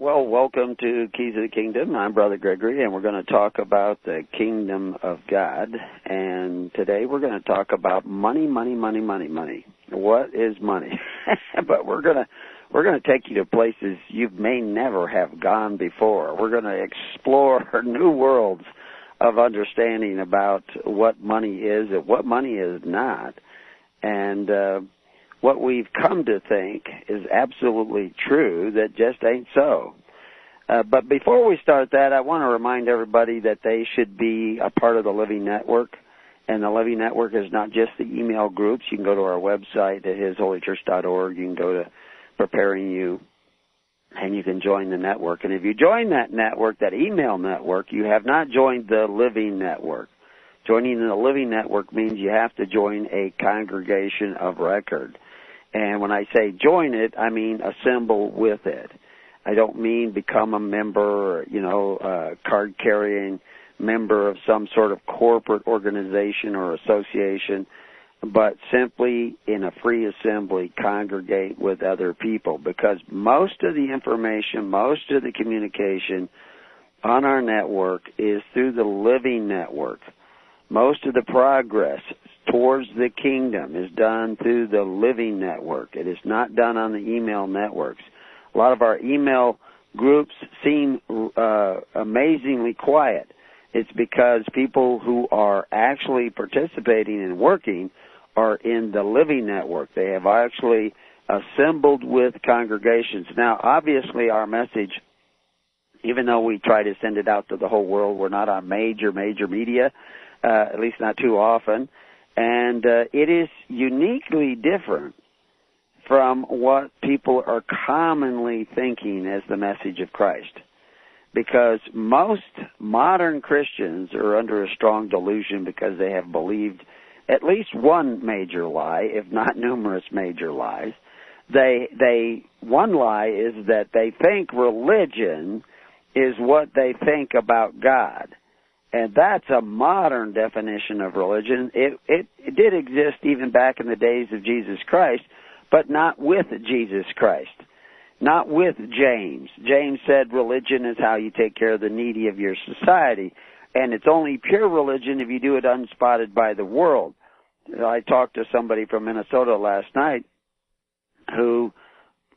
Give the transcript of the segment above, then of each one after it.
Well, welcome to Keys of the Kingdom. I'm Brother Gregory, and we're going to talk about the Kingdom of God. And today we're going to talk about money. What is money? But we're going to take you to places you may never have gone before. We're going to explore new worlds of understanding about what money is and what money is not. And what we've come to think is absolutely true that just ain't so. But before we start that, I want to remind everybody that they should be a part of the Living Network. And the Living Network is not just the email groups. You can go to our website at hisholychurch.org. You can go to Preparing You, and you can join the network. And if you join that network, that email network, you have not joined the Living Network. Joining the Living Network means you have to join a congregation of record. And when I say join it, I mean assemble with it. I don't mean become a member or, card-carrying member of some sort of corporate organization or association, but simply in a free assembly congregate with other people, because most of the information, most of the communication on our network is through the Living Network. Most of the progress towards the kingdom is done through the Living Network. It is not done on the email networks. A lot of our email groups seem amazingly quiet. It's because people who are actually participating and working are in the Living Network. They have actually assembled with congregations. Now, obviously, our message, even though we try to send it out to the whole world, we're not on major media, at least not too often. And it is uniquely different from what people are commonly thinking as the message of Christ. Because most modern Christians are under a strong delusion because they have believed at least one major lie, if not numerous major lies. One lie is that they think religion is what they think about God. And that's a modern definition of religion. It did exist even back in the days of Jesus Christ, but not with Jesus Christ, not with James. James said religion is how you take care of the needy of your society, and it's only pure religion if you do it unspotted by the world. I talked to somebody from Minnesota last night who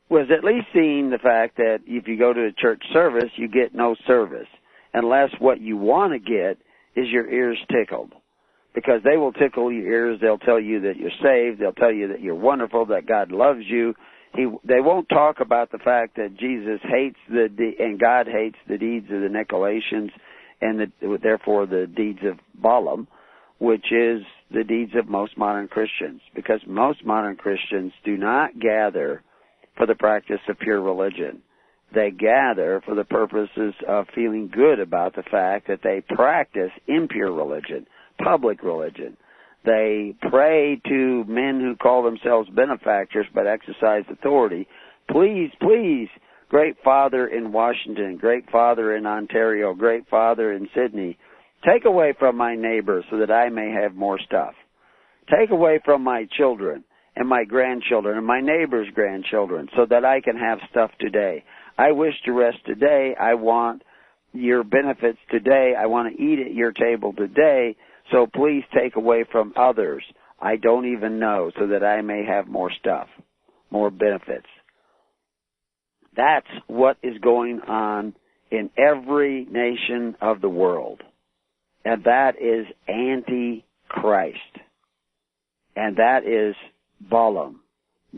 was at least seeing the fact that if you go to a church service, you get no service, unless what you want to get is your ears tickled. Because they will tickle your ears. They'll tell you that you're saved. They'll tell you that you're wonderful, that God loves you. They won't talk about the fact that Jesus hates and God hates the deeds of the Nicolaitans and therefore the deeds of Balaam, which is the deeds of most modern Christians. Because most modern Christians do not gather for the practice of pure religion. They gather for the purposes of feeling good about the fact that they practice impure religion, public religion. They pray to men who call themselves benefactors but exercise authority. Please, great Father in Washington, great Father in Ontario, great Father in Sydney, take away from my neighbor so that I may have more stuff. Take away from my children and my grandchildren and my neighbor's grandchildren so that I can have stuff today. I wish to rest today. I want your benefits today. I want to eat at your table today. So please take away from others I don't even know so that I may have more stuff, more benefits. That's what is going on in every nation of the world. And that is anti-Christ. And that is Balaam.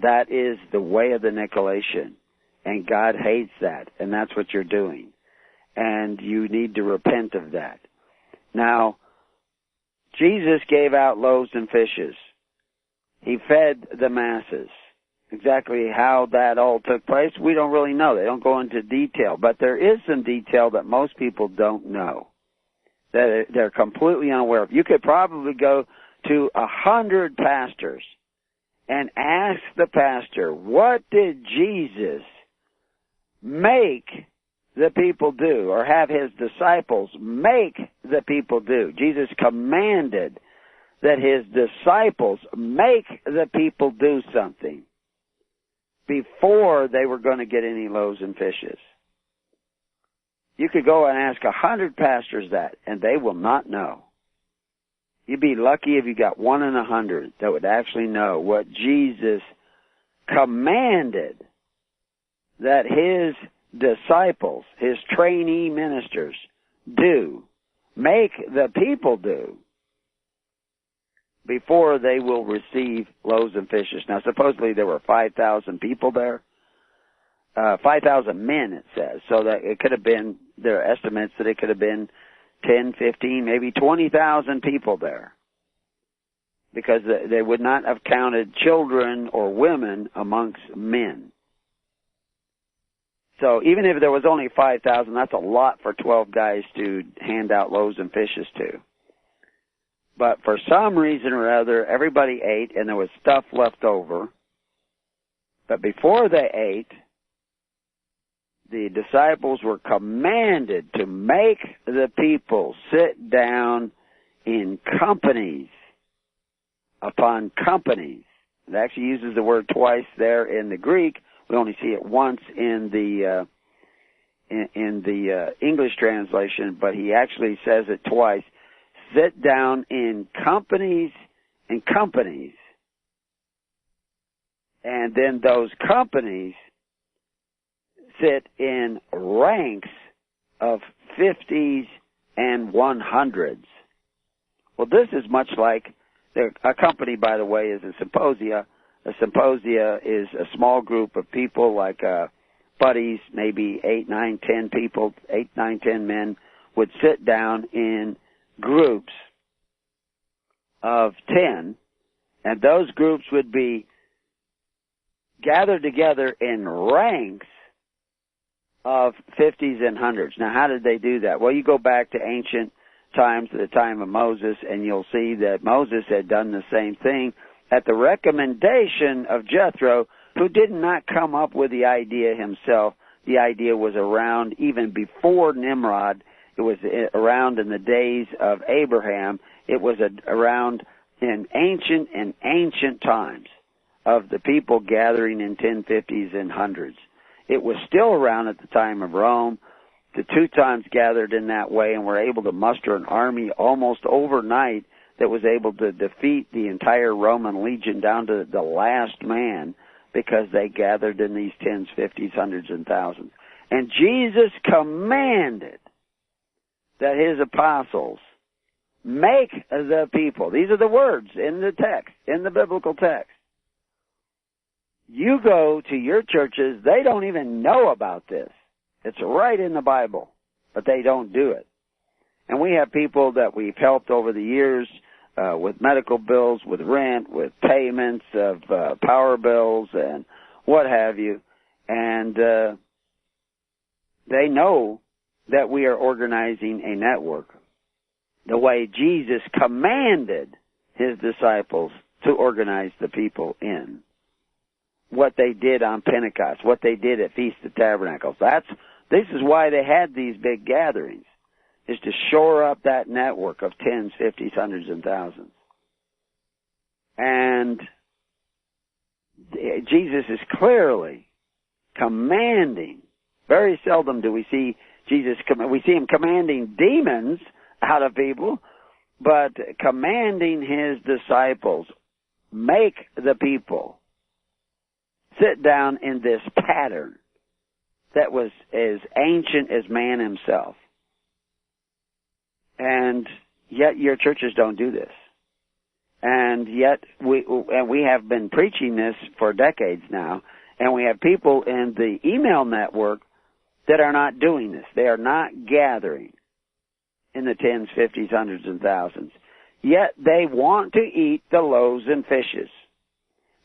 That is the way of the Nicolaitan. And God hates that, and that's what you're doing. And you need to repent of that. Now, Jesus gave out loaves and fishes. He fed the masses. Exactly how that all took place, we don't really know. They don't go into detail. But there is some detail that most people don't know, that they're completely unaware of. You could probably go to 100 pastors and ask the pastor, what did Jesus make the people do, or have his disciples make the people do? Jesus commanded that his disciples make the people do something before they were going to get any loaves and fishes. You could go and ask 100 pastors that, and they will not know. You'd be lucky if you got 1 in 100 that would actually know what Jesus commanded that his disciples, his trainee ministers, do, make the people do, before they will receive loaves and fishes. Now, supposedly there were 5,000 people there. 5,000 men, it says. So that it could have been, there are estimates that it could have been 10, 15, maybe 20,000 people there. Because they would not have counted children or women amongst men. So even if there was only 5,000, that's a lot for 12 guys to hand out loaves and fishes to. But for some reason or other, everybody ate and there was stuff left over. But before they ate, the disciples were commanded to make the people sit down in companies upon companies. It actually uses the word twice there in the Greek. We only see it once in the English translation, but he actually says it twice. Sit down in companies and companies. And then those companies sit in ranks of 50s and 100s. Well, this is much like a company, by the way, is a symposia. A symposia is a small group of people like buddies, maybe 8, 9, 10 people, 8, 9, 10 men would sit down in groups of 10, and those groups would be gathered together in ranks of 50s and 100s. Now, how did they do that? Well, you go back to ancient times, to the time of Moses, and you'll see that Moses had done the same thing at the recommendation of Jethro, who did not come up with the idea himself. The idea was around even before Nimrod. It was around in the days of Abraham. It was around in ancient times of the people gathering in 1050s and 100s. It was still around at the time of Rome. The Teutons gathered in that way and were able to muster an army almost overnight that was able to defeat the entire Roman legion down to the last man because they gathered in these 10s, 50s, 100s, and thousands. And Jesus commanded that his apostles make the people. These are the words in the text, in the biblical text. You go to your churches, they don't even know about this. It's right in the Bible, but they don't do it. And we have people that we've helped over the years with medical bills, with rent, with payments of power bills and what have you. And they know that we are organizing a network the way Jesus commanded his disciples to organize the people in. What they did on Pentecost, what they did at Feast of Tabernacles. This is why they had these big gatherings, is to shore up that network of 10s, 50s, 100s, and thousands. And Jesus is clearly commanding. Very seldom do we see Jesus, we see him commanding demons out of people, but commanding his disciples, make the people sit down in this pattern that was as ancient as man himself. And yet your churches don't do this. And yet we have been preaching this for decades now, and we have people in the email network that are not doing this. They are not gathering in the 10s, 50s, 100s, and thousands. Yet they want to eat the loaves and fishes.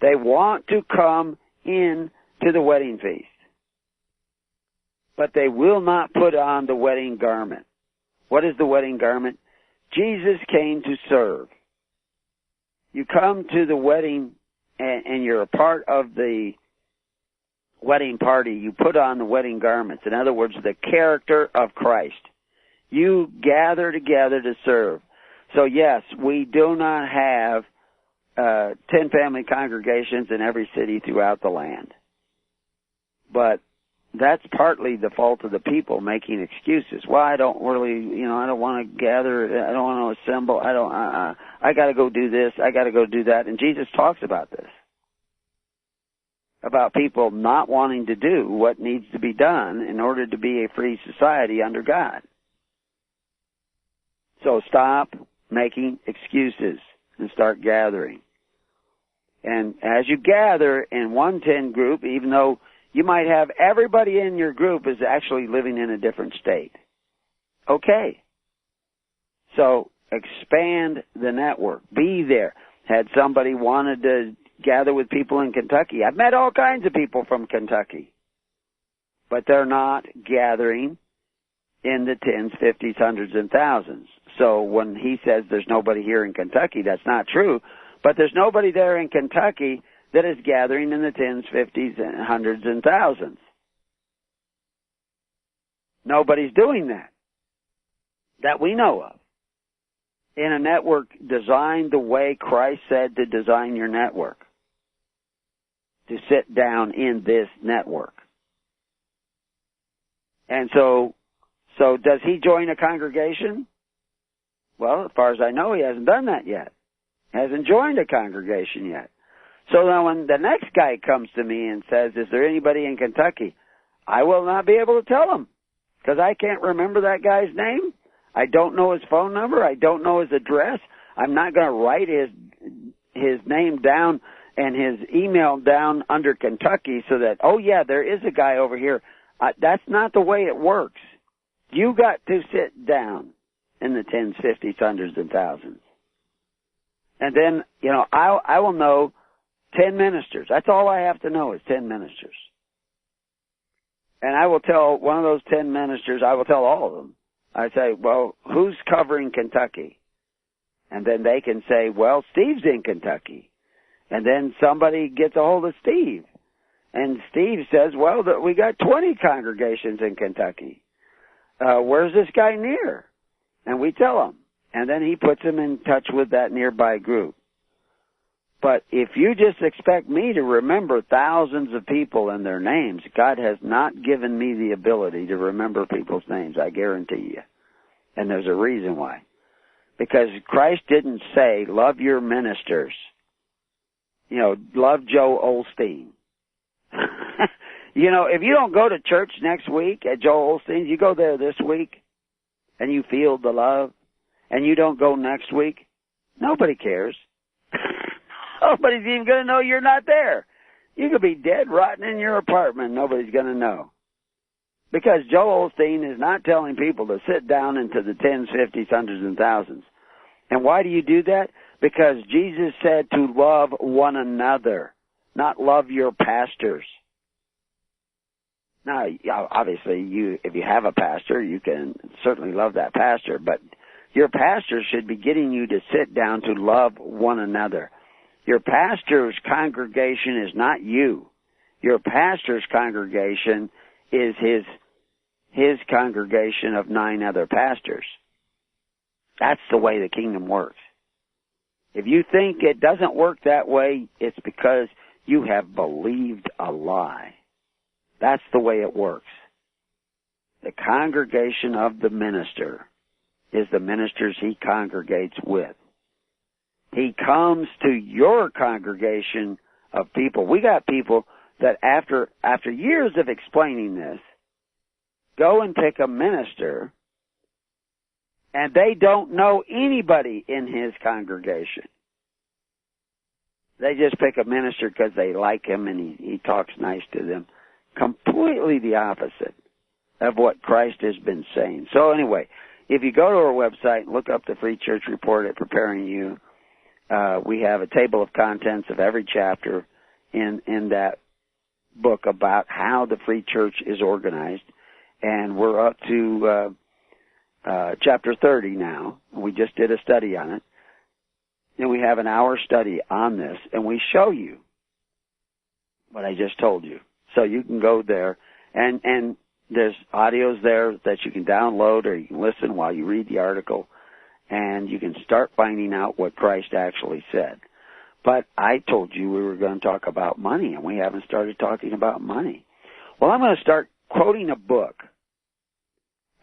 They want to come in to the wedding feast. But they will not put on the wedding garment. What is the wedding garment? Jesus came to serve. You come to the wedding and you're a part of the wedding party. You put on the wedding garments. In other words, the character of Christ. You gather together to serve. So yes, we do not have 10 family congregations in every city throughout the land. But that's partly the fault of the people making excuses. Well, I don't really, I don't want to gather, I don't want to assemble, I got to go do this, I got to go do that. And Jesus talks about this, about people not wanting to do what needs to be done in order to be a free society under God. So stop making excuses and start gathering. And as you gather in one 10 group, even though you might have everybody in your group is actually living in a different state. Okay. So expand the network. Be there. Had somebody wanted to gather with people in Kentucky. I've met all kinds of people from Kentucky. But they're not gathering in the tens, 50s, hundreds, and thousands. So when he says there's nobody here in Kentucky, that's not true. But there's nobody there in Kentucky that is gathering in the tens, 50s, and hundreds, and thousands. Nobody's doing that we know of, in a network designed the way Christ said to design your network, to sit down in this network. And so does he join a congregation? Well, as far as I know, he hasn't done that yet. Hasn't joined a congregation yet. So now when the next guy comes to me and says, is there anybody in Kentucky? I will not be able to tell him, because I can't remember that guy's name. I don't know his phone number. I don't know his address. I'm not going to write his name down and his email down under Kentucky so that, oh yeah, there is a guy over here. That's not the way it works. You got to sit down in the tens, 50s, hundreds, and thousands. And then, I will know 10 ministers. That's all I have to know is 10 ministers. And I will tell one of those 10 ministers, I will tell all of them. I say, well, who's covering Kentucky? And then they can say, well, Steve's in Kentucky. And then somebody gets a hold of Steve. And Steve says, well, we got 20 congregations in Kentucky. Where's this guy near? And we tell him. And then he puts him in touch with that nearby group. But if you just expect me to remember thousands of people and their names, God has not given me the ability to remember people's names, I guarantee you. And there's a reason why. Because Christ didn't say, love your ministers. Love Joe Osteen. If you don't go to church next week at Joe Osteen's, you go there this week, and you feel the love, and you don't go next week, nobody cares. Nobody's even going to know you're not there. You could be dead rotten in your apartment. Nobody's going to know. Because Joel Osteen is not telling people to sit down into the tens, 50s, hundreds, and thousands. And why do you do that? Because Jesus said to love one another, not love your pastors. Now, obviously, if you have a pastor, you can certainly love that pastor, but your pastor should be getting you to sit down to love one another. Your pastor's congregation is not you. Your pastor's congregation is his congregation of 9 other pastors. That's the way the kingdom works. If you think it doesn't work that way, it's because you have believed a lie. That's the way it works. The congregation of the minister is the ministers he congregates with. He comes to your congregation of people. We got people that after years of explaining this, go and pick a minister, and they don't know anybody in his congregation. They just pick a minister because they like him and he talks nice to them. Completely the opposite of what Christ has been saying. So anyway, if you go to our website and look up the Free Church Report at Preparing You, we have a table of contents of every chapter in that book about how the Free Church is organized. And we're up to chapter 30 now. We just did a study on it. And we have an hour study on this, and we show you what I just told you. So you can go there, and there's audios there that you can download or you can listen while you read the article, and you can start finding out what Christ actually said. But I told you we were going to talk about money, and we haven't started talking about money. Well, I'm going to start quoting a book.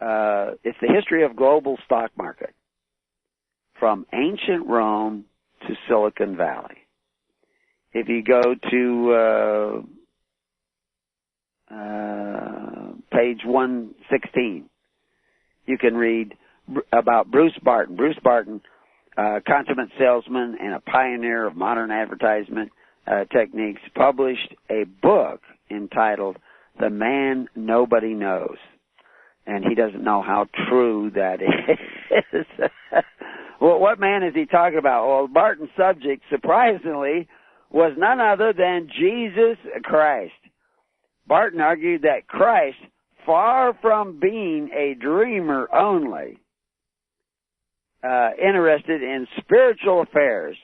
It's the history of global stock market from ancient Rome to Silicon Valley. If you go to page 116, you can read about Bruce Barton. Bruce Barton, consummate salesman and a pioneer of modern advertisement techniques, published a book entitled The Man Nobody Knows. And he doesn't know how true that is. Well, what man is he talking about? Well, Barton's subject, surprisingly, was none other than Jesus Christ. Barton argued that Christ, far from being a dreamer only, interested in spiritual affairs,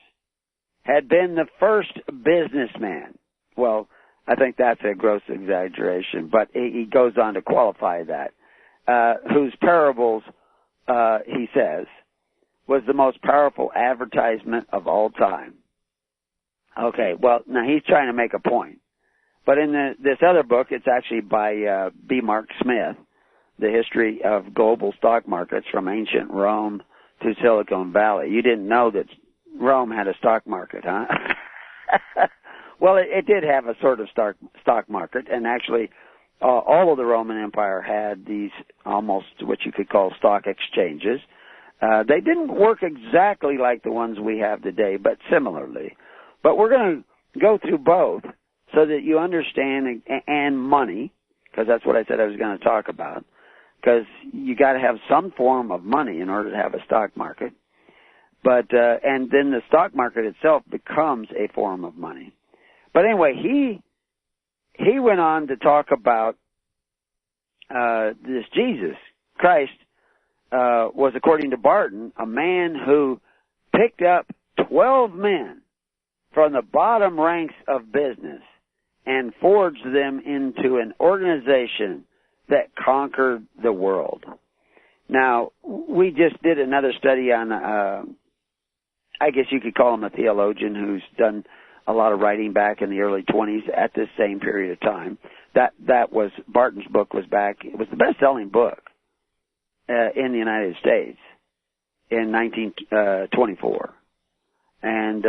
had been the first businessman. Well, I think that's a gross exaggeration, but he goes on to qualify that. Whose parables, he says, was the most powerful advertisement of all time. Okay, well, now he's trying to make a point. But in this other book, it's actually by B. Mark Smith, The History of Global Stock Markets from Ancient Rome to Silicon Valley. You didn't know that Rome had a stock market, huh? Well, it did have a sort of stock market, and actually all of the Roman Empire had these almost what you could call stock exchanges. They didn't work exactly like the ones we have today, but similarly. But we're going to go through both so that you understand, and money, because that's what I said I was going to talk about, because you got to have some form of money in order to have a stock market. But and then the stock market itself becomes a form of money. But anyway, he went on to talk about this Jesus Christ was, according to Barton, a man who picked up 12 men from the bottom ranks of business and forged them into an organization that conquered the world. Now, we just did another study on, I guess you could call him a theologian who's done a lot of writing back in the early 20s at this same period of time. That was, Barton's book was back, it was the best-selling book in the United States in 1924. And,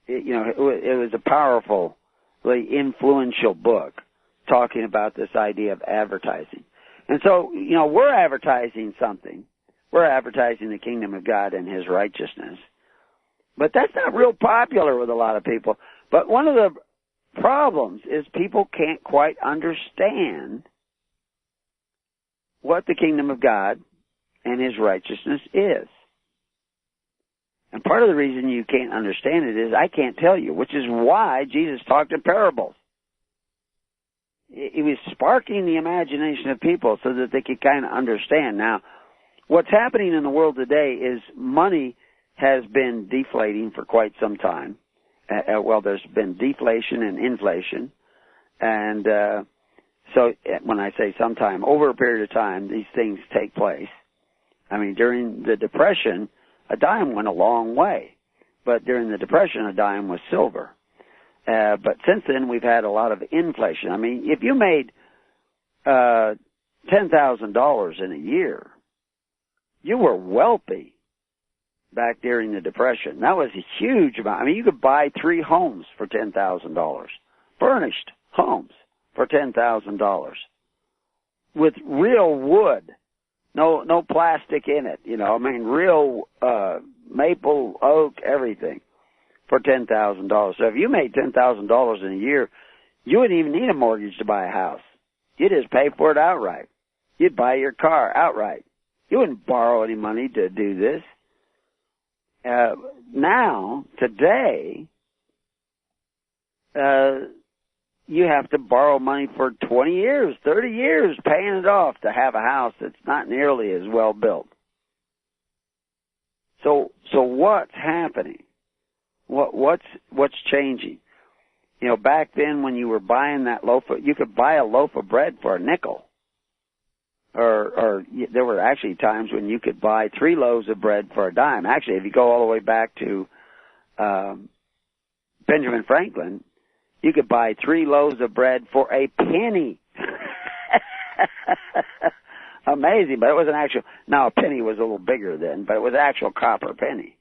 it was a powerful, really influential book talking about this idea of advertising. And so, we're advertising something. We're advertising the kingdom of God and His righteousness. But that's not real popular with a lot of people. But one of the problems is people can't quite understand what the kingdom of God and His righteousness is. And part of the reason you can't understand it is I can't tell you, which is why Jesus talked in parables. He was sparking the imagination of people so that they could kind of understand. Now, what's happening in the world today is money has been deflating for quite some time. There's been deflation and inflation. And so when I say sometime, over a period of time, these things take place. I mean, during the Depression, a dime went a long way. But during the Depression, a dime was silver. But since then, we've had a lot of inflation. I mean, if you made $10,000 in a year, you were wealthy back during the Depression. That was a huge amount. I mean, you could buy 3 homes for $10,000, furnished homes for $10,000 with real wood, no plastic in it. I mean, real maple, oak, everything for $10,000. So if you made $10,000 in a year, you wouldn't even need a mortgage to buy a house. You'd just pay for it outright. You'd buy your car outright. You wouldn't borrow any money to do this. Now, today, you have to borrow money for 20 years, 30 years, paying it off to have a house that's not nearly as well built. So what's happening? What's changing? Back then when you were buying that you could buy a loaf of bread for a nickel. Or there were actually times when you could buy 3 loaves of bread for a dime. Actually, if you go all the way back to Benjamin Franklin, you could buy 3 loaves of bread for a penny. amazing, but it was an actual, now a penny was a little bigger then, but it was an actual copper penny.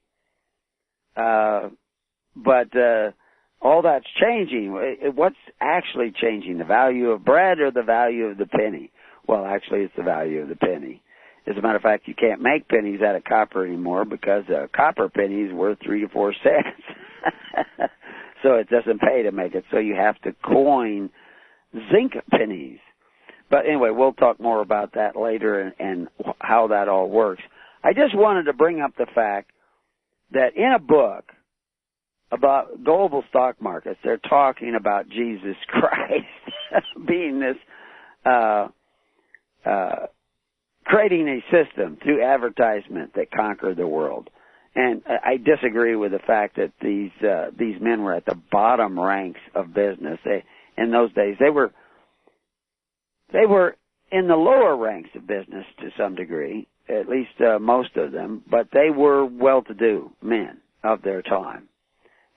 But all that's changing. What's actually changing? The value of bread or the value of the penny? Well, actually, it's the value of the penny. As a matter of fact, you can't make pennies out of copper anymore because a copper penny is worth 3 to 4 cents. So it doesn't pay to make it. So you have to coin zinc pennies. But anyway, we'll talk more about that later and how that all works. I just wanted to bring up the fact that in a book about global stock markets, they're talking about Jesus Christ being this, creating a system through advertisement that conquered the world. And I disagree with the fact that these men were at the bottom ranks of business. In those days, they were in the lower ranks of business to some degree, at least most of them, but they were well-to-do men of their time.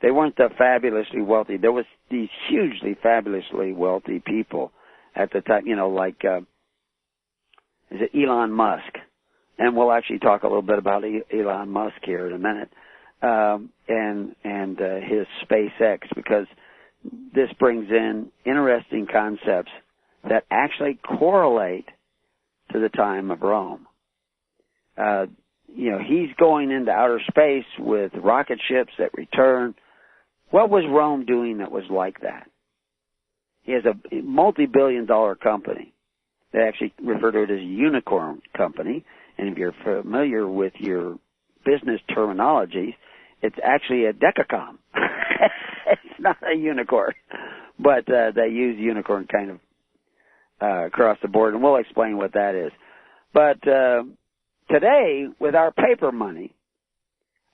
They weren't the fabulously wealthy. There was these hugely fabulously wealthy people at the time, like is it Elon Musk? And we'll actually talk a little bit about Elon Musk here in a minute, and his SpaceX, because this brings in interesting concepts that actually correlate to the time of Rome. He's going into outer space with rocket ships that return. What was Rome doing that was like that? He has a multi-billion-dollar company. They actually refer to it as a unicorn company. And if you're familiar with your business terminologies, it's actually a decacom. It's not a unicorn. But they use unicorn kind of across the board, and we'll explain what that is. But today, with our paper money,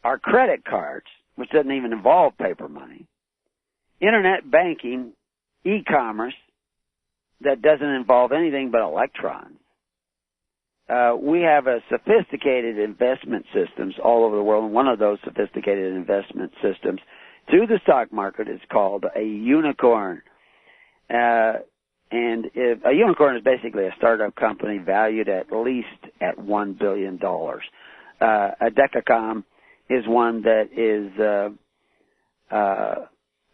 our credit cards, which doesn't even involve paper money, internet banking, e-commerce, that doesn't involve anything but electrons, we have a sophisticated investment systems all over the world, and one of those sophisticated investment systems through the stock market is called a unicorn. And a unicorn is basically a startup company valued at least at $1 billion. A decacom is one that is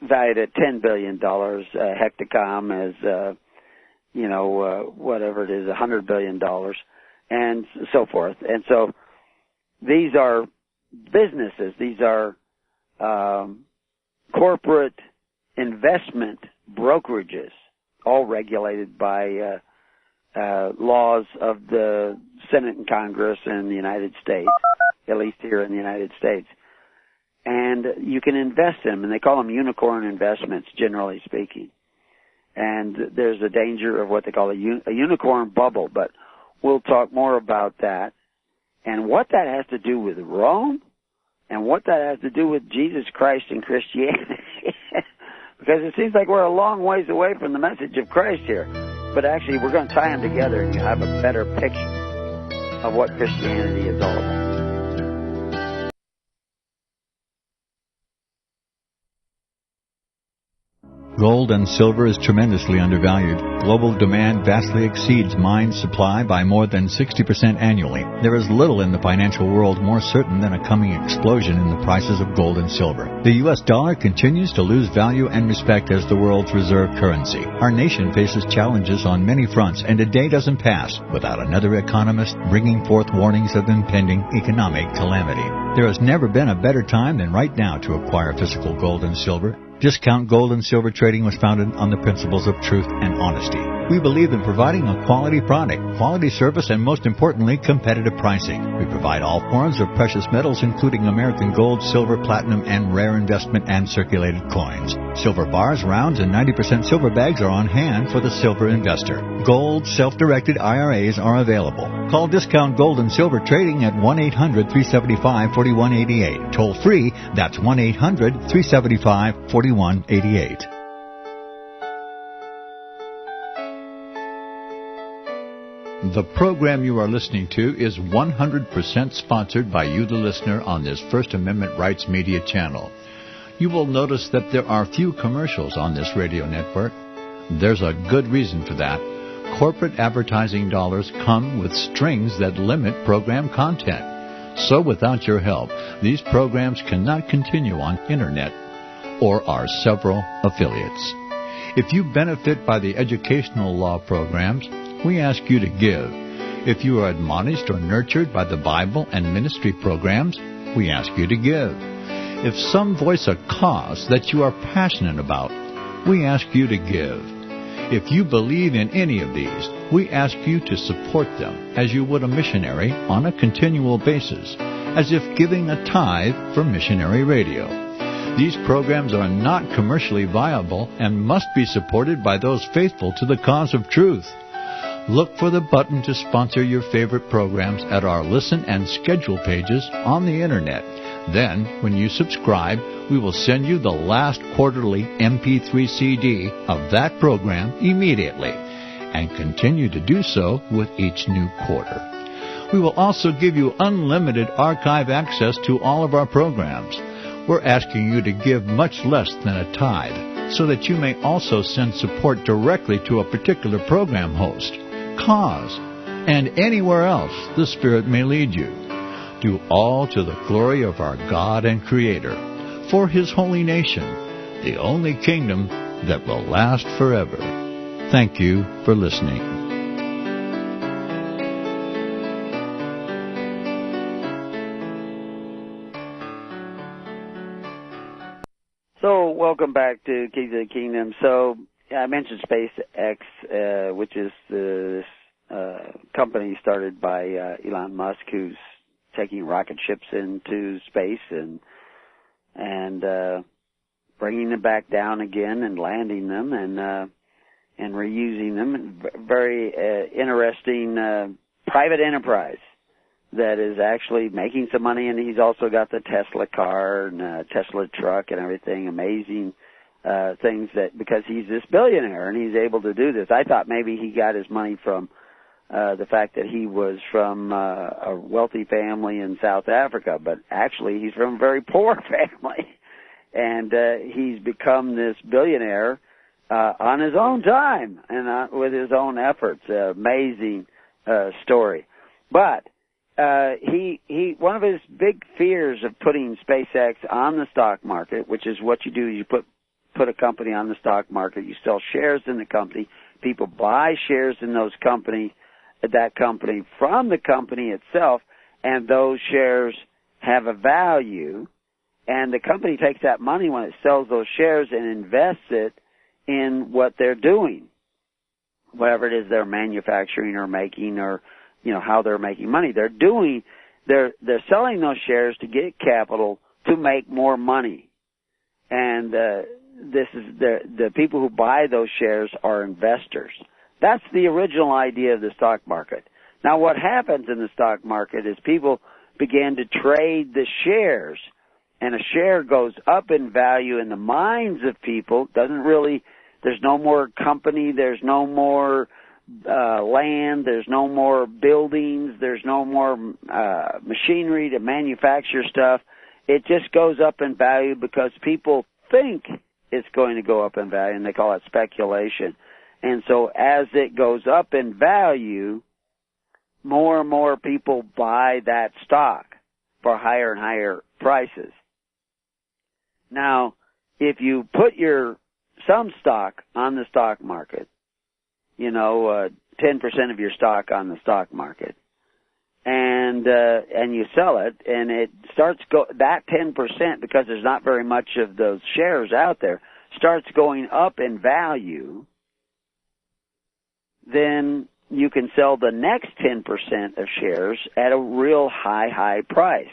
valued at $10 billion. A hectacom is, whatever it is, $100 billion, and so forth. And so these are businesses. These are corporate investment brokerages, all regulated by laws of the Senate and Congress in the United States, at least here in the United States. And you can invest in them, and they call them unicorn investments, generally speaking. And there's a danger of what they call a unicorn bubble, but we'll talk more about that and what that has to do with Rome and what that has to do with Jesus Christ and Christianity. Because it seems like we're a long ways away from the message of Christ here. But actually, we're going to tie them together and you have a better picture of what Christianity is all about. Gold and silver is tremendously undervalued. Global demand vastly exceeds mine supply by more than 60% annually. There is little in the financial world more certain than a coming explosion in the prices of gold and silver. The U.S. dollar continues to lose value and respect as the world's reserve currency. Our nation faces challenges on many fronts, and a day doesn't pass without another economist bringing forth warnings of impending economic calamity. There has never been a better time than right now to acquire physical gold and silver. Discount Gold and Silver Trading was founded on the principles of truth and honesty. We believe in providing a quality product, quality service, and most importantly, competitive pricing. We provide all forms of precious metals, including American gold, silver, platinum, and rare investment and circulated coins. Silver bars, rounds, and 90% silver bags are on hand for the silver investor. Gold self-directed IRAs are available. Call Discount Gold and Silver Trading at 1-800-375-4188. Toll free, that's 1-800-375-4188. The program you are listening to is 100% sponsored by you, the listener, on this First Amendment Rights Media channel. You will notice that there are few commercials on this radio network. There's a good reason for that. corporate advertising dollars come with strings that limit program content. So without your help, these programs cannot continue on Internet or our several affiliates. If you benefit by the educational law programs, we ask you to give. If you are admonished or nurtured by the Bible and ministry programs, we ask you to give. If some voice a cause that you are passionate about, we ask you to give. If you believe in any of these, we ask you to support them as you would a missionary on a continual basis, as if giving a tithe for missionary radio. These programs are not commercially viable and must be supported by those faithful to the cause of truth. Look for the button to sponsor your favorite programs at our listen and schedule pages on the Internet. Then, when you subscribe, we will send you the last quarterly MP3 CD of that program immediately, and continue to do so with each new quarter. We will also give you unlimited archive access to all of our programs. We're asking you to give much less than a tithe, so that you may also send support directly to a particular program host, cause, and anywhere else the Spirit may lead you. Do all to the glory of our God and Creator, for His holy nation, the only kingdom that will last forever. Thank you for listening. So, welcome back to Keys of the Kingdom. So, I mentioned SpaceX, which is this company started by Elon Musk, who's taking rocket ships into space and bringing them back down again and landing them and reusing them. Very interesting private enterprise that is actually making some money, and he's also got the Tesla car and Tesla truck and everything. Amazing things that because he's this billionaire and he's able to do this. I thought maybe he got his money from the fact that he was from a wealthy family in South Africa, but actually he's from a very poor family, and he's become this billionaire on his own time and with his own efforts. Amazing story. But he one of his big fears of putting SpaceX on the stock market, which is what you do, you put a company on the stock market, you sell shares in the company, people buy shares in that company from the company itself, and those shares have a value, and the company takes that money when it sells those shares and invests it in what they're doing, whatever it is they're manufacturing or making, or how they're making money. They're selling those shares to get capital to make more money, and this is the people who buy those shares are investors. That's the original idea of the stock market. Now, what happens in the stock market is people begin to trade the shares, and a share goes up in value in the minds of people. There's no more company, there's no more land, there's no more buildings, there's no more machinery to manufacture stuff. It just goes up in value because people think it's going to go up in value, and they call it speculation. And so as it goes up in value, more and more people buy that stock for higher and higher prices. Now, if you put some stock on the stock market, 10% of your stock on the stock market, and you sell it, and it starts that 10%, because there's not very much of those shares out there, starts going up in value, then you can sell the next 10% of shares at a real high price.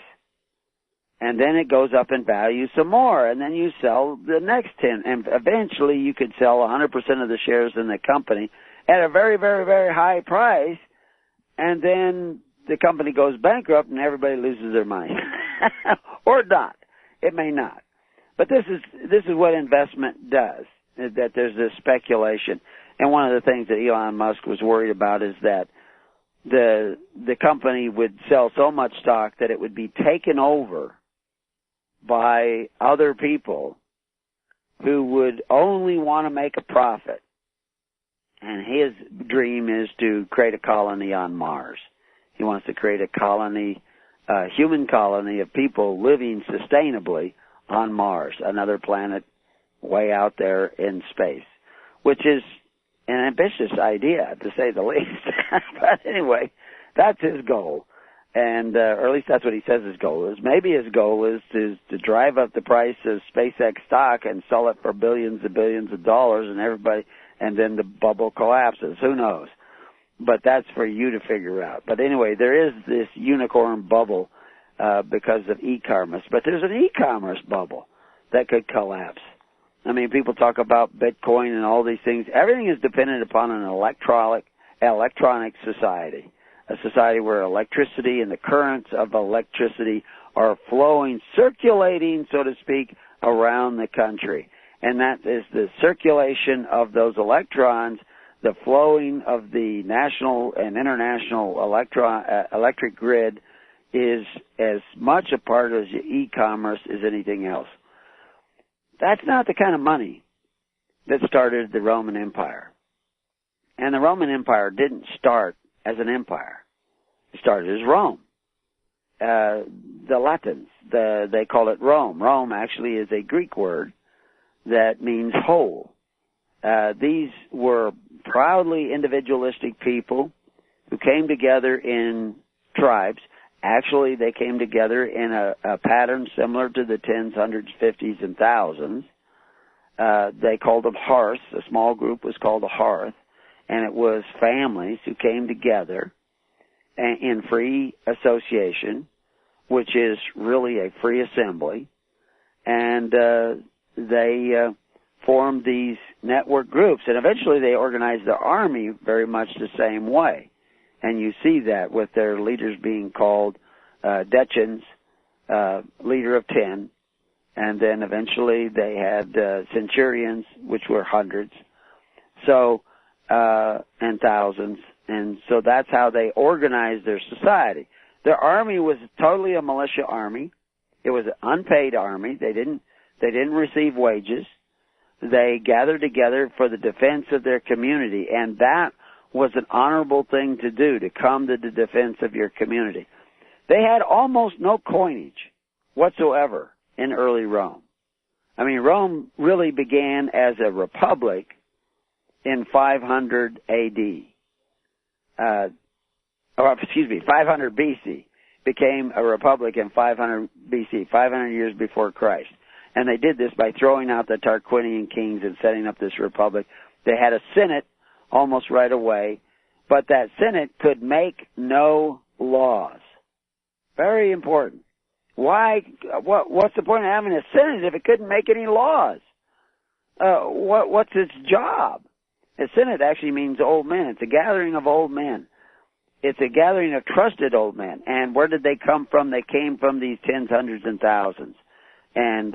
And then it goes up in value some more, and then you sell the next 10, and eventually you could sell 100% of the shares in the company at a very, very, very high price, and then the company goes bankrupt and everybody loses their money. Or not. It may not. But this is what investment does, is that there's this speculation. And one of the things that Elon Musk was worried about is that the company would sell so much stock that it would be taken over by other people who would only want to make a profit. And his dream is to create a colony on Mars. He wants to create a colony, a human colony of people living sustainably on Mars, another planet way out there in space, which is an ambitious idea, to say the least. But anyway, that's his goal. And, or at least that's what he says his goal is. Maybe his goal is to drive up the price of SpaceX stock and sell it for billions and billions of dollars, and then the bubble collapses. Who knows? But that's for you to figure out. But anyway, there is this unicorn bubble because of e-commerce. But there's an e-commerce bubble that could collapse. I mean, people talk about Bitcoin and all these things. Everything is dependent upon an electronic society, a society where electricity and the currents of electricity are flowing, circulating, so to speak, around the country. And that is the circulation of those electrons, the flowing of the national and international electric grid is as much a part of e-commerce as anything else. That's not the kind of money that started the Roman Empire. And the Roman Empire didn't start as an empire. It started as Rome. The Latins, they call it Rome. Rome actually is a Greek word that means whole. These were proudly individualistic people who came together in tribes. Actually, they came together in a pattern similar to the tens, hundreds, fifties, and thousands. They called them hearths. A small group was called a hearth, and it was families who came together in free association, which is really a free assembly, and they formed these network groups, and eventually they organized their army very much the same way. And you see that with their leaders being called decans, leader of 10, and then eventually they had centurions, which were hundreds, and thousands, and so that's how they organized their society. Their army was totally a militia army. It was an unpaid army. They didn't receive wages. They gathered together for the defense of their community, and that was an honorable thing to do, to come to the defense of your community. They had almost no coinage whatsoever in early Rome. I mean, Rome really began as a republic in 500 A.D. 500 B.C. Became a republic in 500 B.C., 500 years before Christ. And they did this by throwing out the Tarquinian kings and setting up this republic. They had a senate almost right away, but that senate could make no laws. Very important. Why? What's the point of having a senate if it couldn't make any laws? What's its job? A senate actually means old men. It's a gathering of old men. It's a gathering of trusted old men. And where did they come from? They came from these tens, hundreds, and thousands. And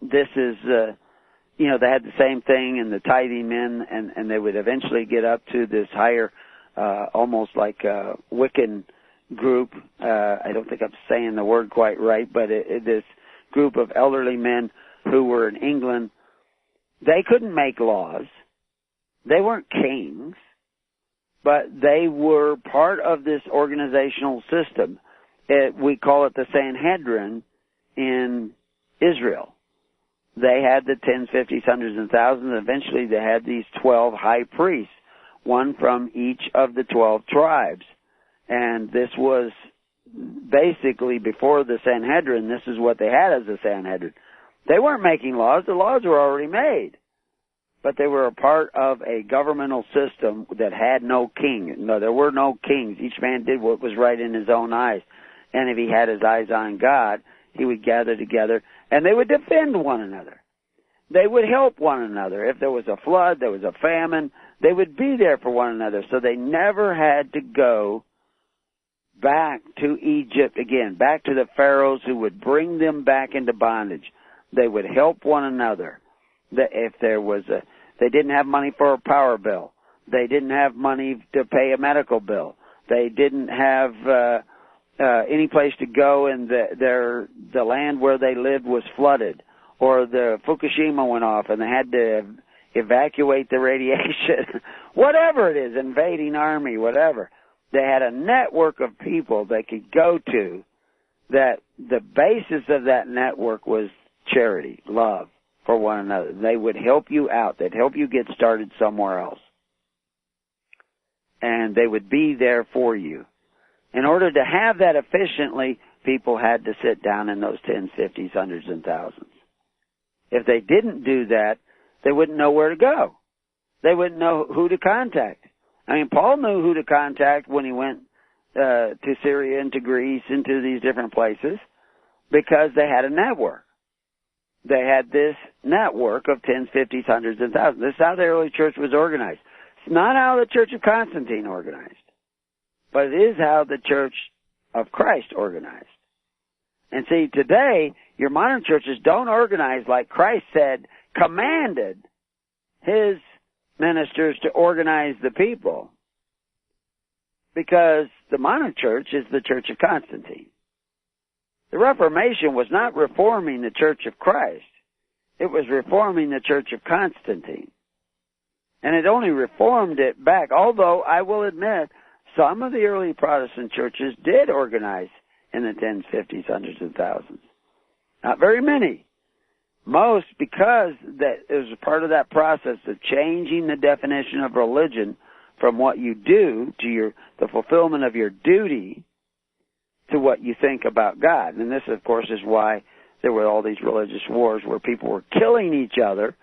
this is, they had the same thing in the tithing men, and they would eventually get up to this higher, almost like a Wiccan group. I don't think I'm saying the word quite right, but this group of elderly men who were in England. They couldn't make laws. They weren't kings, but they were part of this organizational system. We call it the Sanhedrin in Israel. They had the tens, fifties, hundreds, and thousands. Eventually, they had these 12 high priests, one from each of the 12 tribes. And this was basically before the Sanhedrin. This is what they had as the Sanhedrin. They weren't making laws. The laws were already made. But they were a part of a governmental system that had no king. No, there were no kings. Each man did what was right in his own eyes. And if he had his eyes on God, he would gather together, and they would defend one another. They would help one another. If there was a flood, there was a famine, they would be there for one another. So they never had to go back to Egypt again, back to the pharaohs who would bring them back into bondage. They would help one another. If there was they didn't have money for a power bill. They didn't have money to pay a medical bill. They didn't have any place to go, and the land where they lived was flooded, or the Fukushima went off, and they had to evacuate the radiation, whatever it is, invading army, whatever. They had a network of people they could go to that the basis of that network was charity, love for one another. They would help you out. They'd help you get started somewhere else. And they would be there for you. In order to have that efficiently, people had to sit down in those tens, fifties, hundreds, and thousands. If they didn't do that, they wouldn't know where to go. They wouldn't know who to contact. I mean, Paul knew who to contact when he went to Syria and to Greece and to these different places because they had a network. They had this network of tens, fifties, hundreds, and thousands. This is how the early church was organized. It's not how the Church of Constantine organized, but it is how the Church of Christ organized. And see, today, your modern churches don't organize like Christ said, commanded his ministers to organize the people, because the modern church is the Church of Constantine. The Reformation was not reforming the Church of Christ. It was reforming the Church of Constantine. And it only reformed it back, although I will admit some of the early Protestant churches did organize in the tens, fifties, hundreds, and thousands. Not very many. Most because that it was part of that process of changing the definition of religion from what you do to the fulfillment of your duty to what you think about God. And this, of course, is why there were all these religious wars where people were killing each other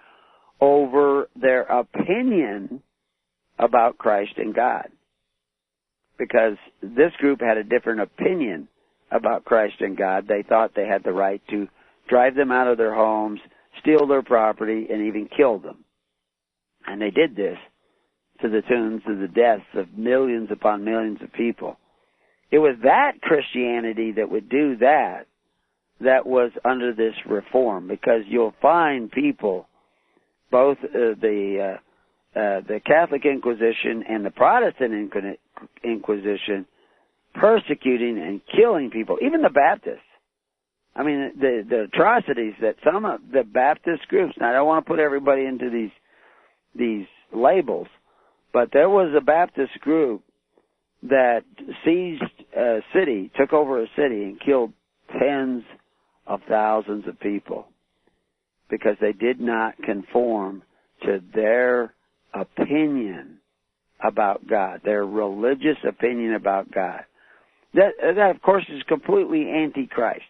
over their opinion about Christ and God. Because this group had a different opinion about Christ and God. They thought they had the right to drive them out of their homes, steal their property, and even kill them. And they did this to the tunes of the deaths of millions upon millions of people. It was that Christianity that would do that was under this reform, because you'll find people, both the Catholic Inquisition and the Protestant Inquisition, persecuting and killing people, even the Baptists. I mean, the atrocities that some of the Baptist groups, now I don't want to put everybody into these labels, but there was a Baptist group that seized a city, took over a city, and killed tens of thousands of people because they did not conform to their opinion about God, their religious opinion about God. That of course, is completely anti-Christ.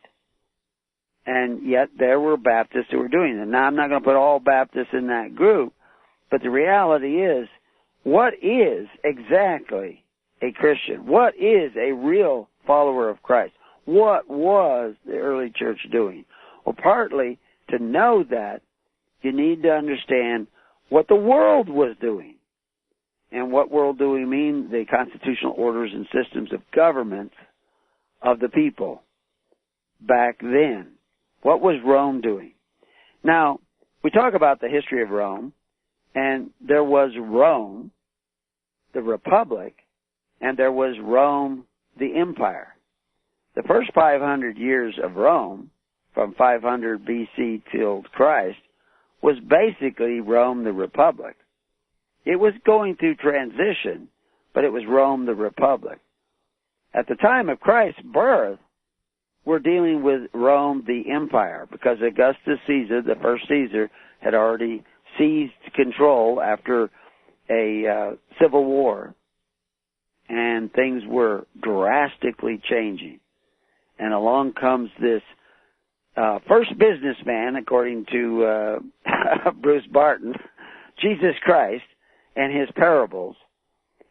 And yet there were Baptists who were doing it. Now, I'm not going to put all Baptists in that group, but the reality is, what is exactly a Christian? What is a real follower of Christ? What was the early church doing? Well, partly to know that, you need to understand what the world was doing. And what world do we mean? The constitutional orders and systems of government of the people back then. What was Rome doing? Now, we talk about the history of Rome, and there was Rome, the Republic, and there was Rome, the Empire. The first 500 years of Rome, from 500 BC till Christ, was basically Rome, the Republic. It was going through transition, but it was Rome, the Republic. At the time of Christ's birth, we're dealing with Rome, the Empire, because Augustus Caesar, the first Caesar, had already seized control after a civil war, and things were drastically changing. And along comes this first businessman, according to Bruce Barton, Jesus Christ, and his parables,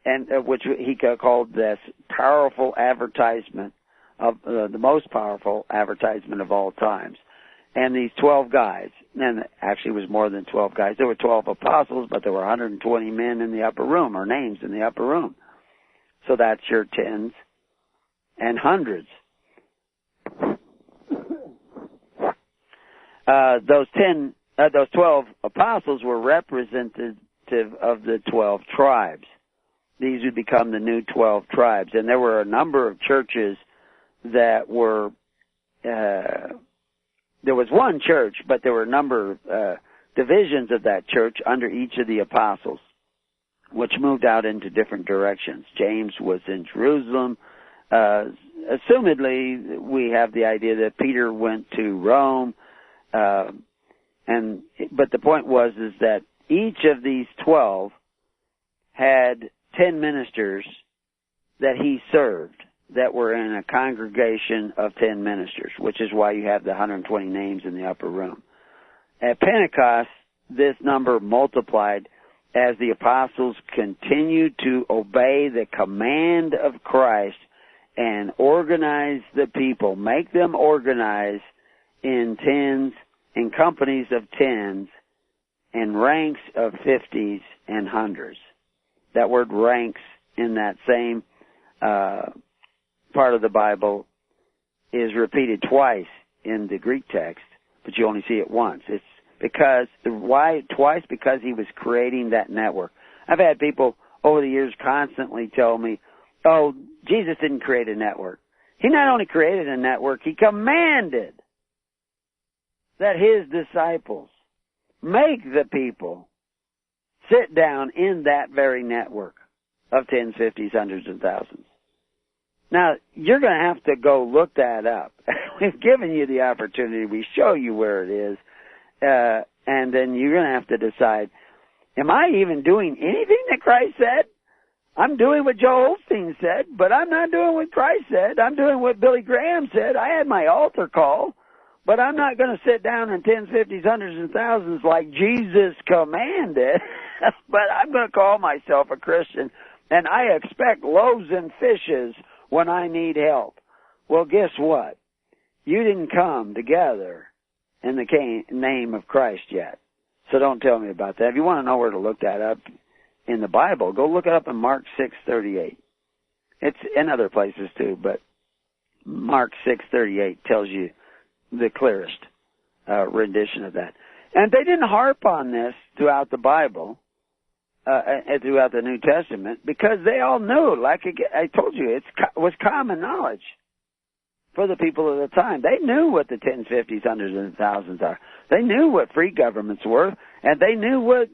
and which he called this powerful advertisement of the most powerful advertisement of all times. And these 12 guys, and actually it was more than 12 guys. There were 12 apostles, but there were 120 men in the upper room, or names in the upper room. So that's your tens and hundreds. Those 12 apostles were representative of the 12 tribes. These would become the new 12 tribes. And there were a number of churches that were, there was one church, but there were a number of divisions of that church under each of the apostles, which moved out into different directions. James was in Jerusalem. Assumedly, we have the idea that Peter went to Rome. But the point was is that each of these 12 had 10 ministers that he served that were in a congregation of 10 ministers, which is why you have the 120 names in the upper room. At Pentecost, this number multiplied as the apostles continued to obey the command of Christ and organize the people, make them organize in tens, in companies of tens, and ranks of 50s and hundreds. That word ranks in that same part of the Bible is repeated twice in the Greek text, but you only see it once. It's because, why twice? Because he was creating that network. I've had people over the years constantly tell me, oh, Jesus didn't create a network. He not only created a network, he commanded that his disciples make the people sit down in that very network of tens, fifties, hundreds, and thousands. Now, you're going to have to go look that up. We've given you the opportunity. We show you where it is. And then you're going to have to decide, am I even doing anything that Christ said? I'm doing what Joel Osteen said, but I'm not doing what Christ said. I'm doing what Billy Graham said. I had my altar call, but I'm not going to sit down in tens, fifties, hundreds, and thousands like Jesus commanded, but I'm going to call myself a Christian, and I expect loaves and fishes when I need help. Well, guess what? You didn't come together in the name of Christ yet. So don't tell me about that. If you want to know where to look that up in the Bible, go look it up in Mark 6:38. It's in other places too, but Mark 6:38 tells you the clearest rendition of that. And they didn't harp on this throughout the Bible, throughout the New Testament, because they all knew, like I told you, it was common knowledge for the people of the time. They knew what the tens, fifties, hundreds, and thousands are. They knew what free governments were, and they knew what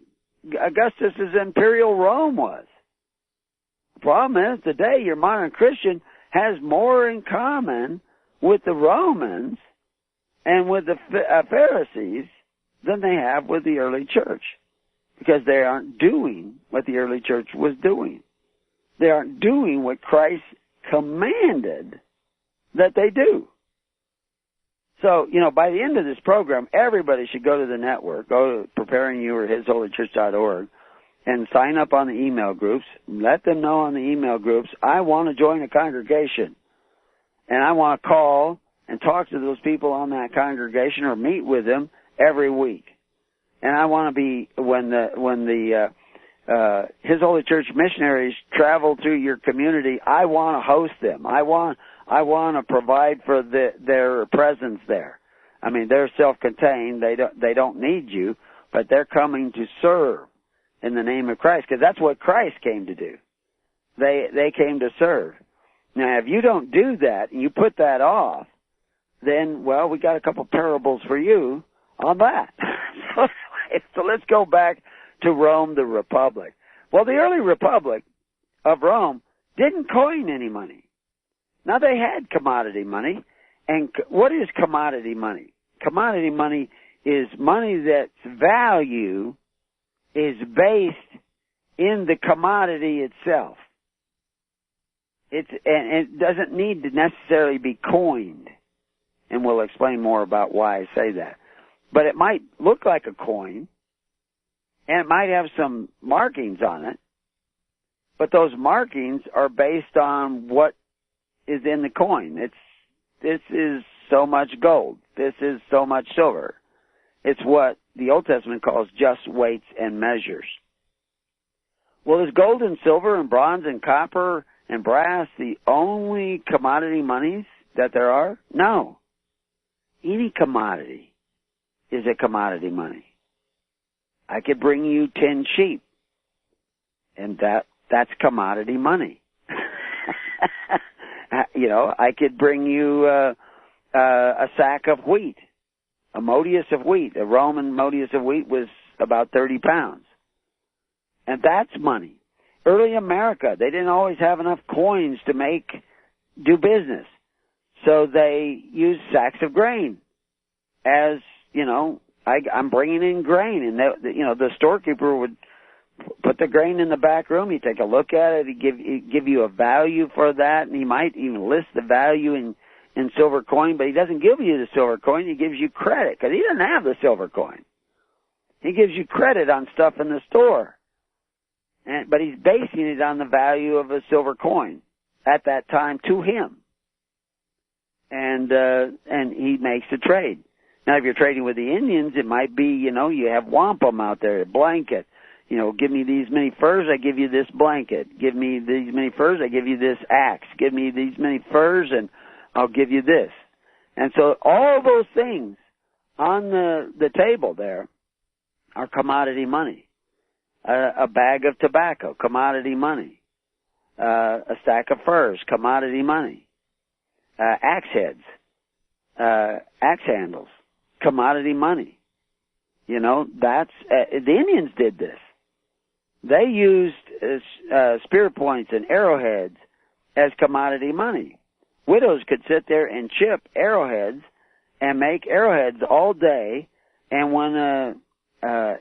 Augustus's imperial Rome was. The problem is, today, your modern Christian has more in common with the Romans and with the Pharisees than they have with the early church, because they aren't doing what the early church was doing. They aren't doing what Christ commanded that they do. So, by the end of this program, everybody should go to the network, go to preparingyou or hisholychurch.org, and sign up on the email groups. Let them know on the email groups, I want to join a congregation, and I want to call and talk to those people on that congregation or meet with them every week. And I want to be, when the His Holy Church missionaries travel through your community, I want to host them. I want to provide for their presence there. I mean, they're self-contained. They don't need you, but they're coming to serve in the name of Christ, because that's what Christ came to do. They came to serve. Now, if you don't do that and you put that off, then, well, we got a couple parables for you on that. So let's go back to Rome, the Republic. Well, the early Republic of Rome didn't coin any money. Now, they had commodity money. And what is commodity money? Commodity money is money that's value is based in the commodity itself. And it doesn't need to necessarily be coined. And we'll explain more about why I say that. But it might look like a coin, and it might have some markings on it, but those markings are based on what is in the coin. This is so much gold. This is so much silver. It's what the Old Testament calls just weights and measures. Well, is gold and silver and bronze and copper and brass the only commodity monies that there are? No. Any commodity is a commodity money. I could bring you 10 sheep, and that's commodity money. I could bring you a sack of wheat, A modius of wheat, a Roman modius of wheat was about 30 pounds. And that's money. Early America, they didn't always have enough coins to do business. So they used sacks of grain as, I'm bringing in grain. And, the storekeeper would put the grain in the back room. He'd take a look at it. He'd give you a value for that. And he might even list the value in silver coin, but he doesn't give you the silver coin. He gives you credit because he doesn't have the silver coin. He gives you credit on stuff in the store. But he's basing it on the value of a silver coin at that time to him. And he makes a trade. Now, if you're trading with the Indians, it might be, you have wampum out there, a blanket. Give me these many furs, I give you this blanket. Give me these many furs, I give you this axe. Give me these many furs, and I'll give you this. And so all those things on the table there are commodity money. A bag of tobacco, commodity money. A stack of furs, commodity money. Axe heads, axe handles, commodity money. That's the Indians did this. They used spear points and arrowheads as commodity money. Widows could sit there and chip arrowheads and make arrowheads all day, and when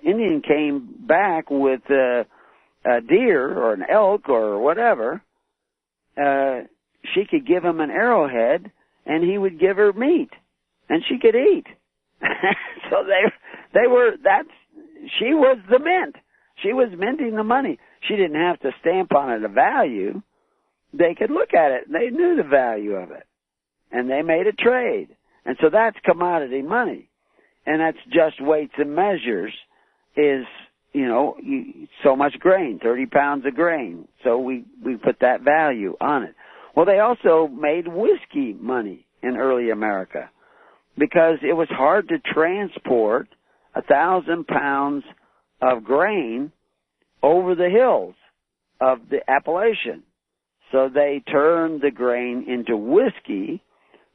Indian came back with a deer or an elk or whatever, she could give him an arrowhead, and he would give her meat, and she could eat. So she was the mint. She was minting the money. She didn't have to stamp on it a value. They could look at it, and they knew the value of it. And they made a trade. And so that's commodity money. And that's just weights and measures is, so much grain, 30 pounds of grain. So we put that value on it. Well, they also made whiskey money in early America because it was hard to transport 1,000 pounds of grain over the hills of the Appalachian. So they turned the grain into whiskey,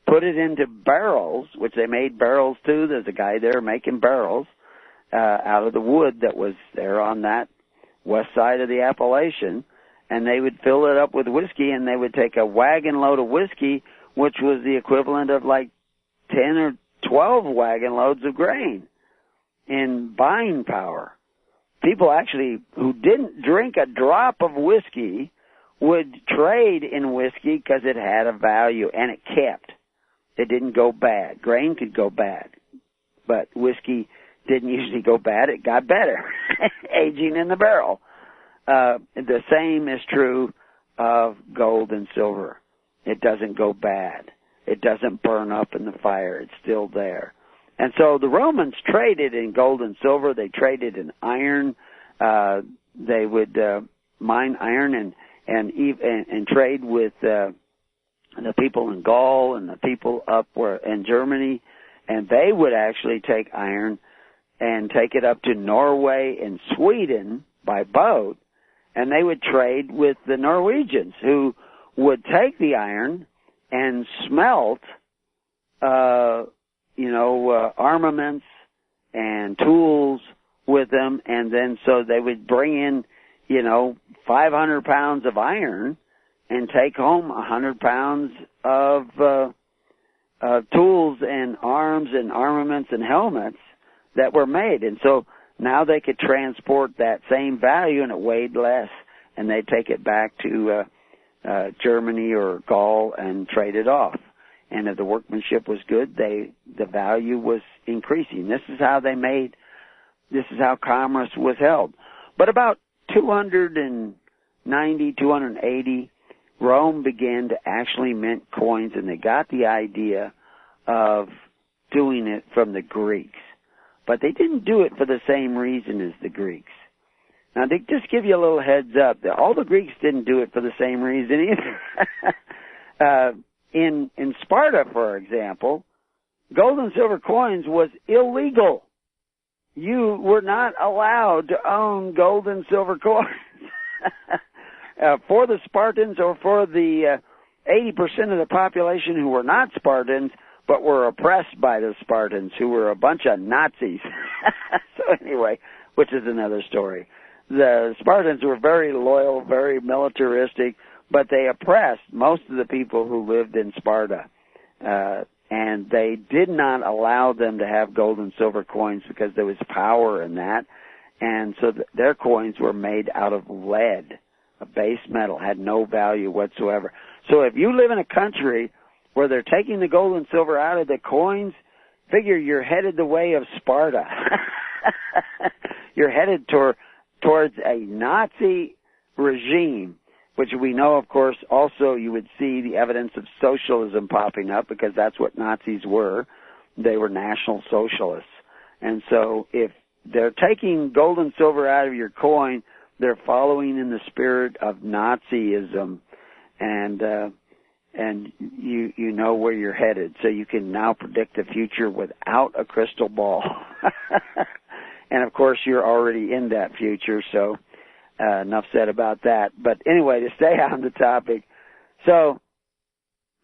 put it into barrels, which they made barrels too. There's a guy there making barrels out of the wood that was there on that west side of the Appalachian, and they would fill it up with whiskey, and they would take a wagon load of whiskey, which was the equivalent of like 10 or 12 wagon loads of grain in buying power. People actually who didn't drink a drop of whiskey would trade in whiskey because it had a value, and it kept. It didn't go bad. Grain could go bad, but whiskey didn't usually go bad. It got better, aging in the barrel. The same is true of gold and silver. It doesn't go bad. It doesn't burn up in the fire. It's still there. And so the Romans traded in gold and silver. They traded in iron. They would mine iron and trade with the people in Gaul and the people up in Germany, and they would actually take iron and take it up to Norway and Sweden by boat, and they would trade with the Norwegians, who would take the iron and smelt, armaments and tools with them, and then so they would bring in, 500 pounds of iron and take home 100 pounds of tools and arms and armaments and helmets that were made. And so now they could transport that same value, and it weighed less, and they'd take it back to Germany or Gaul and trade it off. And if the workmanship was good, the value was increasing. This is how commerce was held. But about 290, 280, Rome began to actually mint coins, and they got the idea of doing it from the Greeks. But they didn't do it for the same reason as the Greeks. Now, they just give you a little heads up that all the Greeks didn't do it for the same reason either. In Sparta, for example, gold and silver coins was illegal. You were not allowed to own gold and silver coins. For the Spartans or for the 80% of the population who were not Spartans, but were oppressed by the Spartans, who were a bunch of Nazis. So anyway, which is another story. The Spartans were very loyal, very militaristic, but they oppressed most of the people who lived in Sparta. And they did not allow them to have gold and silver coins because there was power in that. And so their coins were made out of lead, a base metal, had no value whatsoever. So if you live in a country where they're taking the gold and silver out of the coins, figure you're headed the way of Sparta. You're headed towards a Nazi regime, which we know, of course, also you would see the evidence of socialism popping up, because that's what Nazis were. They were National Socialists. And so if they're taking gold and silver out of your coin, they're following in the spirit of Nazism, and you know where you're headed. So you can now predict the future without a crystal ball. And of course, you're already in that future, so enough said about that. But anyway, to stay on the topic, so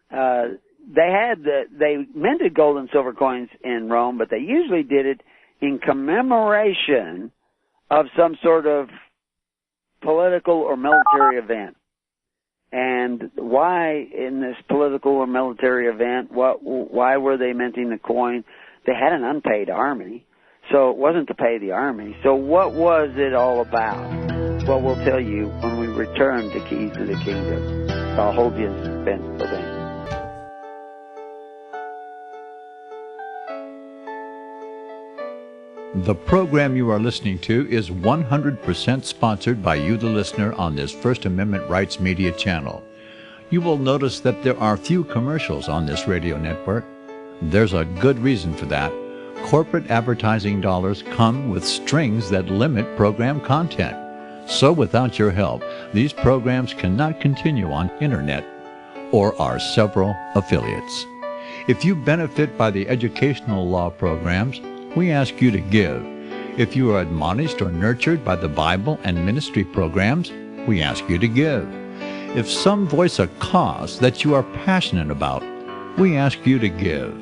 they minted gold and silver coins in Rome, but they usually did it in commemoration of some sort of political or military event. And why in this political or military event, why were they minting the coin? They had an unpaid army, so it wasn't to pay the army. So what was it all about? Well, we'll tell you when we return to Keys to the Kingdom. So I'll hold you in suspense till then. The program you are listening to is 100% sponsored by you, the listener, on this First Amendment Rights Media channel. You will notice that there are few commercials on this radio network. There's a good reason for that. Corporate advertising dollars come with strings that limit program content. So without your help, these programs cannot continue on internet or our several affiliates. If you benefit by the educational law programs, we ask you to give. If you are admonished or nurtured by the Bible and ministry programs, we ask you to give. If some voice a cause that you are passionate about, we ask you to give.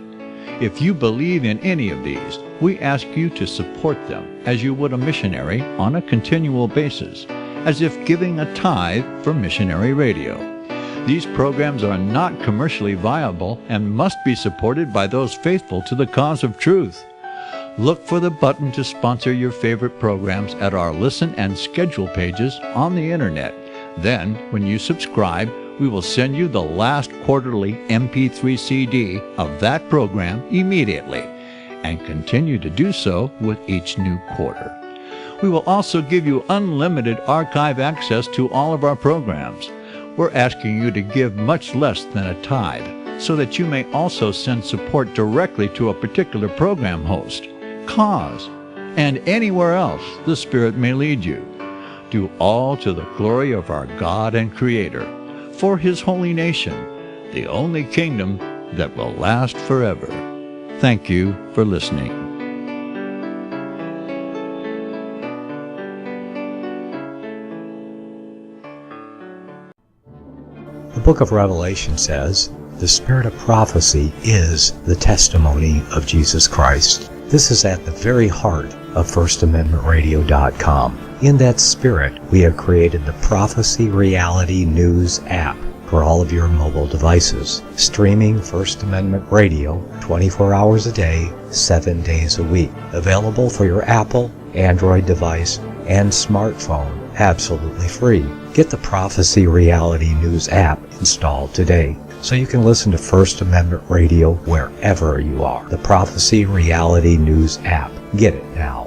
If you believe in any of these, we ask you to support them as you would a missionary on a continual basis, as if giving a tithe for missionary radio. These programs are not commercially viable and must be supported by those faithful to the cause of truth. Look for the button to sponsor your favorite programs at our listen and schedule pages on the internet. Then, when you subscribe, we will send you the last quarterly MP3 CD of that program immediately, and continue to do so with each new quarter. We will also give you unlimited archive access to all of our programs. We're asking you to give much less than a tithe, so that you may also send support directly to a particular program host, cause, and anywhere else the Spirit may lead you. Do all to the glory of our God and Creator, for His holy nation, the only kingdom that will last forever. Thank you for listening. The book of Revelation says, "The spirit of prophecy is the testimony of Jesus Christ." This is at the very heart of FirstAmendmentRadio.com. In that spirit, we have created the Prophecy Reality News app for all of your mobile devices, streaming First Amendment Radio 24 hours a day, 7 days a week. Available for your Apple, Android device, and smartphone, absolutely free. Get the Prophecy Reality News app installed today, so you can listen to First Amendment Radio wherever you are. The Prophecy Reality News app. Get it now.